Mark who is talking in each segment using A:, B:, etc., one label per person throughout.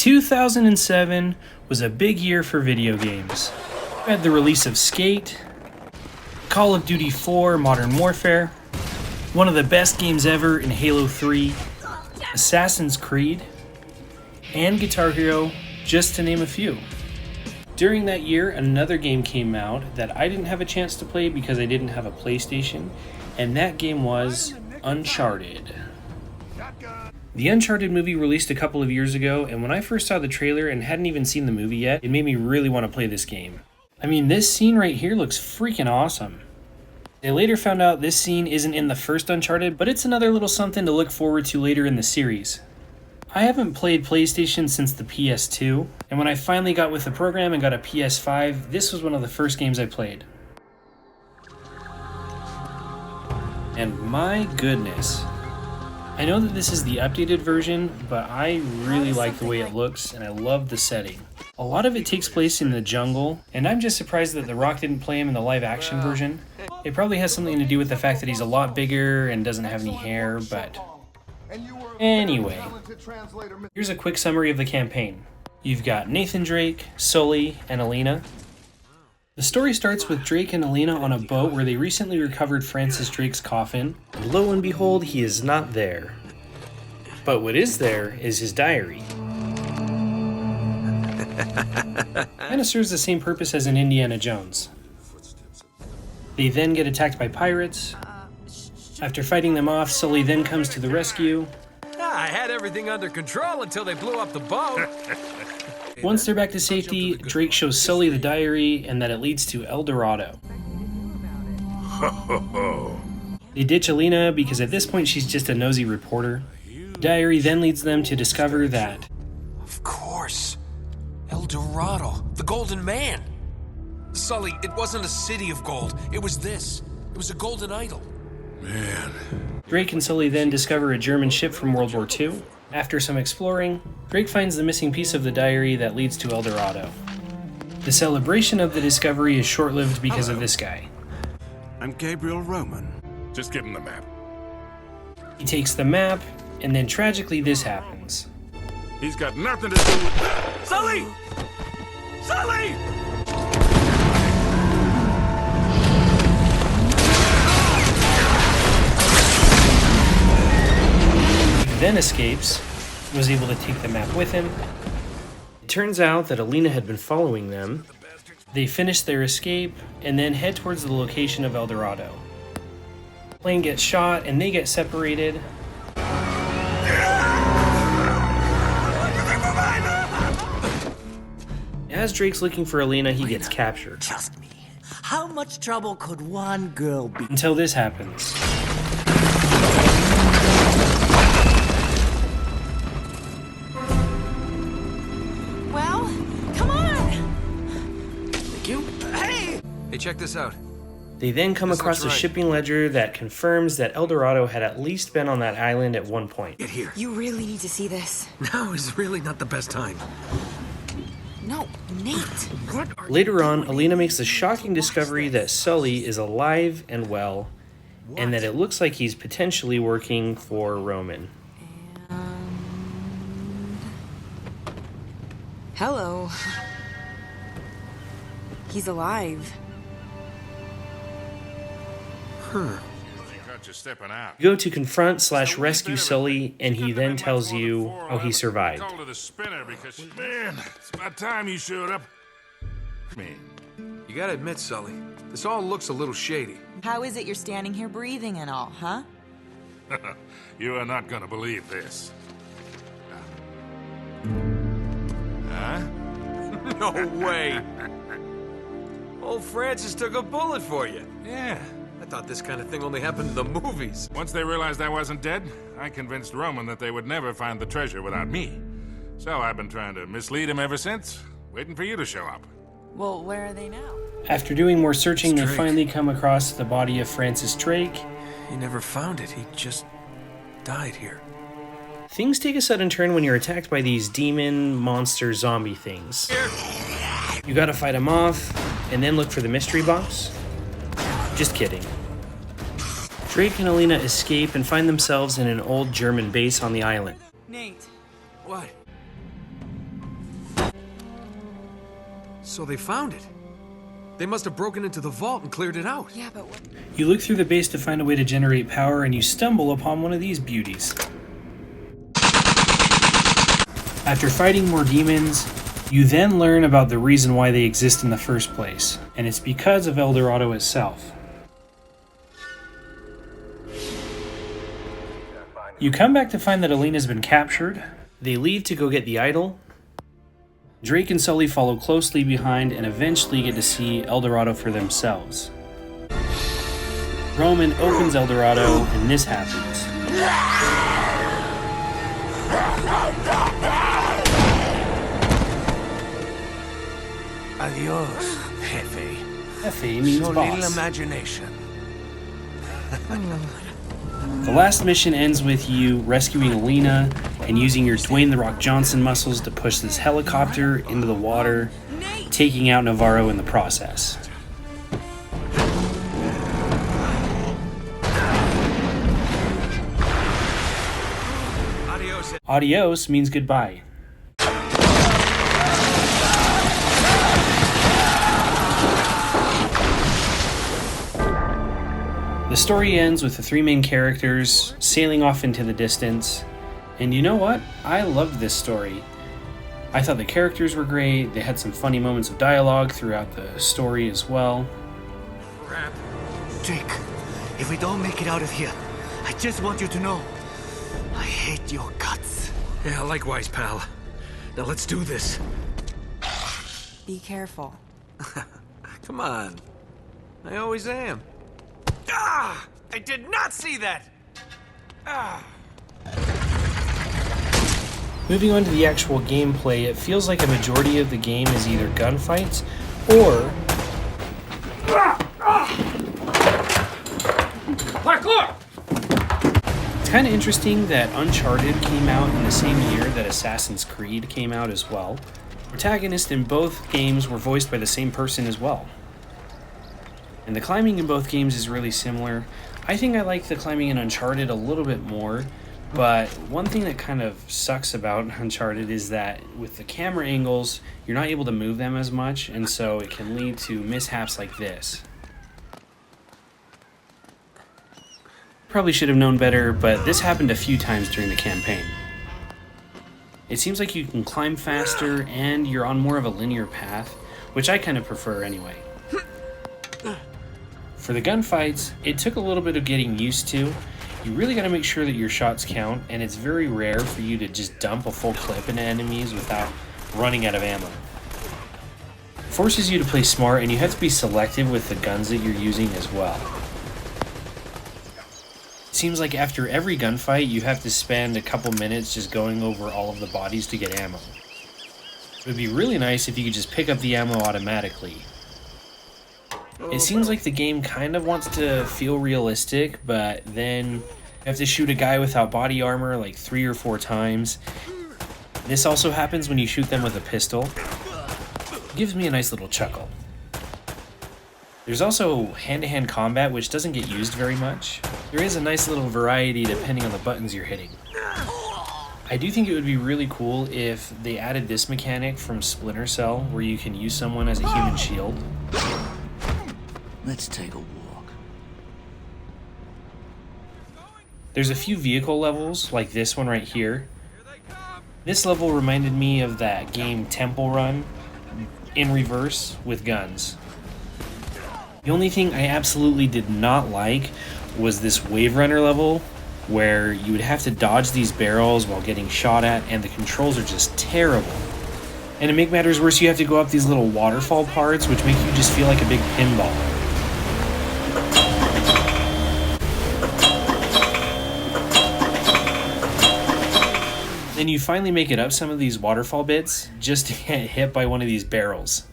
A: 2007 was a big year for video games. We had the release of Skate, Call of Duty 4 Modern Warfare, one of the best games ever in Halo 3, Assassin's Creed, and Guitar Hero, just to name a few. During that year, another game came out that I didn't have a chance to play because I didn't have a PlayStation, and that game was Uncharted. The Uncharted movie released a couple of years ago, and when I first saw the trailer and hadn't even seen the movie yet, it made me really want to play this game. I mean, this scene right here looks freaking awesome. I later found out this scene isn't in the first Uncharted, but it's another little something to look forward to later in the series. I haven't played PlayStation since the PS2, and when I finally got with the program and got a PS5, this was one of the first games I played. And my goodness. I know that this is the updated version, but I really like the way it looks, and I love the setting. A lot of it takes place in the jungle, and I'm just surprised that The Rock didn't play him in the live-action version. It probably has something to do with the fact that he's a lot bigger and doesn't have any hair, but... Anyway, here's a quick summary of the campaign. You've got Nathan Drake, Sully, and Alina. The story starts with Drake and Alina on a boat where they recently recovered Francis Drake's coffin, and lo and behold, he is not there. But what is there is his diary. Kinda serves the same purpose as in Indiana Jones. They then get attacked by pirates. After fighting them off, Sully then comes to the rescue.
B: I had everything under control until they blew up the boat.
A: Once they're back to safety, Drake shows Sully the diary and that it leads to El Dorado. They ditch Alina because at this point she's just a nosy reporter. The diary then leads them to discover that...
B: Of course. El Dorado, the Golden Man. Sully, it wasn't a city of gold. It was this. It was a golden idol.
C: Man.
A: Drake and Sully then discover a German ship from World War II. After some exploring, Drake finds the missing piece of the diary that leads to El Dorado. The celebration of the discovery is short-lived because of this guy.
C: I'm Gabriel Roman. Just give him the map.
A: He takes the map, and then tragically this happens.
C: He's got nothing to do with...
B: Sully! Sully!
A: He then escapes, was able to take the map with him. It turns out that Alina had been following them. They finish their escape, and then head towards the location of El Dorado. The plane gets shot, and they get separated. As Drake's looking for Alina, he gets captured.
D: Trust me. How much trouble could one girl be?
A: Until this happens.
E: Well, come on!
B: Thank you. Hey! Hey, check this out.
A: They then come across a shipping ledger that confirms that El Dorado had at least been on that island at one point.
B: Get here.
E: You really need to see this.
B: Now is really not the best time.
E: No, Nate.
A: Later on, Alina makes the shocking discovery that Sully is alive and well, and that it looks like he's potentially working for Roman.
E: Hello. He's alive.
C: You're stepping out.
A: You go to confront/rescue Sully, and he then tells you how he survived.
C: Call to the spinner because, man, it's about time you showed up. Man.
B: You gotta admit, Sully, this all looks a little shady.
E: How is it you're standing here breathing and all, huh?
C: You are not gonna believe this. Huh?
B: No way. Old Francis took a bullet for you.
C: Yeah.
B: I thought this kind of thing only happened in the movies.
C: Once they realized I wasn't dead, I convinced Roman that they would never find the treasure without me. So I've been trying to mislead him ever since, waiting for you to show up.
E: Well, where are they now?
A: After doing more searching, they
B: Drake.
A: finally come across the body of Francis Drake.
B: He never found it. He just died here.
A: Things take a sudden turn when you're attacked by these demon, monster, zombie things. You gotta fight them off, and then look for the mystery box. Just kidding. Drake and Alina escape and find themselves in an old German base on the island.
E: Nate.
B: What? So they found it. They must have broken into the vault and cleared it out.
E: Yeah, but what?
A: You look through the base to find a way to generate power, and you stumble upon one of these beauties. After fighting more demons, you then learn about the reason why they exist in the first place, and it's because of El Dorado itself. You come back to find that Elena's been captured. They leave to go get the idol. Drake and Sully follow closely behind and eventually get to see El Dorado for themselves. Roman opens El Dorado and this happens.
B: Adios, Jefe.
A: Jefe means
B: So
A: boss.
B: little imagination.
A: The last mission ends with you rescuing Elena and using your Dwayne "The Rock" Johnson muscles to push this helicopter into the water, taking out Navarro in the process.
B: Adios.
A: Adios means goodbye. The story ends with the three main characters sailing off into the distance. And you know what? I loved this story. I thought the characters were great. They had some funny moments of dialogue throughout the story as well.
B: Crap.
D: Drake, if we don't make it out of here, I just want you to know I hate your guts.
B: Yeah, likewise, pal. Now let's do this.
E: Be careful.
B: Come on. I always am. Ah! I did not see that! Ah!
A: Moving on to the actual gameplay, it feels like a majority of the game is either gunfights or It's kind of interesting that Uncharted came out in the same year that Assassin's Creed came out as well. Protagonists in both games were voiced by the same person as well. And the climbing in both games is really similar. I think I like the climbing in Uncharted a little bit more, but one thing that kind of sucks about Uncharted is that with the camera angles, you're not able to move them as much, and so it can lead to mishaps like this. Probably should have known better, but this happened a few times during the campaign. It seems like you can climb faster and you're on more of a linear path, which I kind of prefer anyway. For the gunfights, it took a little bit of getting used to. You really got to make sure that your shots count, and it's very rare for you to just dump a full clip into enemies without running out of ammo. It forces you to play smart, and you have to be selective with the guns that you're using as well. It seems like after every gunfight, you have to spend a couple minutes just going over all of the bodies to get ammo. It would be really nice if you could just pick up the ammo automatically. It seems like the game kind of wants to feel realistic, but then you have to shoot a guy without body armor like 3 or 4 times. This also happens when you shoot them with a pistol. It gives me a nice little chuckle. There's also hand-to-hand combat, which doesn't get used very much. There is a nice little variety depending on the buttons you're hitting. I do think it would be really cool if they added this mechanic from Splinter Cell, where you can use someone as a human shield.
D: Let's take a walk.
A: There's a few vehicle levels, like this one right here. This level reminded me of that game Temple Run, in reverse, with guns. The only thing I absolutely did not like was this Wave Runner level, where you would have to dodge these barrels while getting shot at, and the controls are just terrible. And to make matters worse, you have to go up these little waterfall parts, which make you just feel like a big pinball. Then you finally make it up some of these waterfall bits just to get hit by one of these barrels.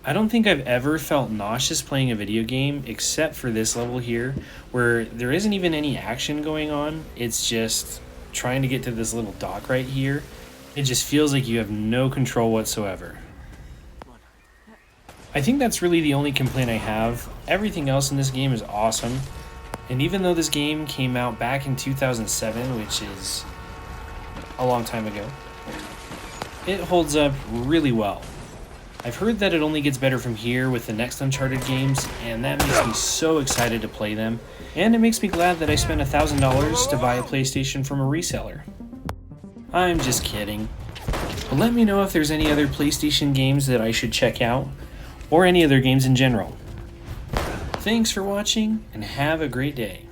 A: I don't think I've ever felt nauseous playing a video game except for this level here, where there isn't even any action going on. It's just trying to get to this little dock right here. It just feels like you have no control whatsoever. I think that's really the only complaint I have. Everything else in this game is awesome. And even though this game came out back in 2007, which is a long time ago, it holds up really well. I've heard that it only gets better from here with the next Uncharted games, and that makes me so excited to play them, and it makes me glad that I spent $1,000 to buy a PlayStation from a reseller. I'm just kidding. But let me know if there's any other PlayStation games that I should check out, or any other games in general. Thanks for watching, and have a great day.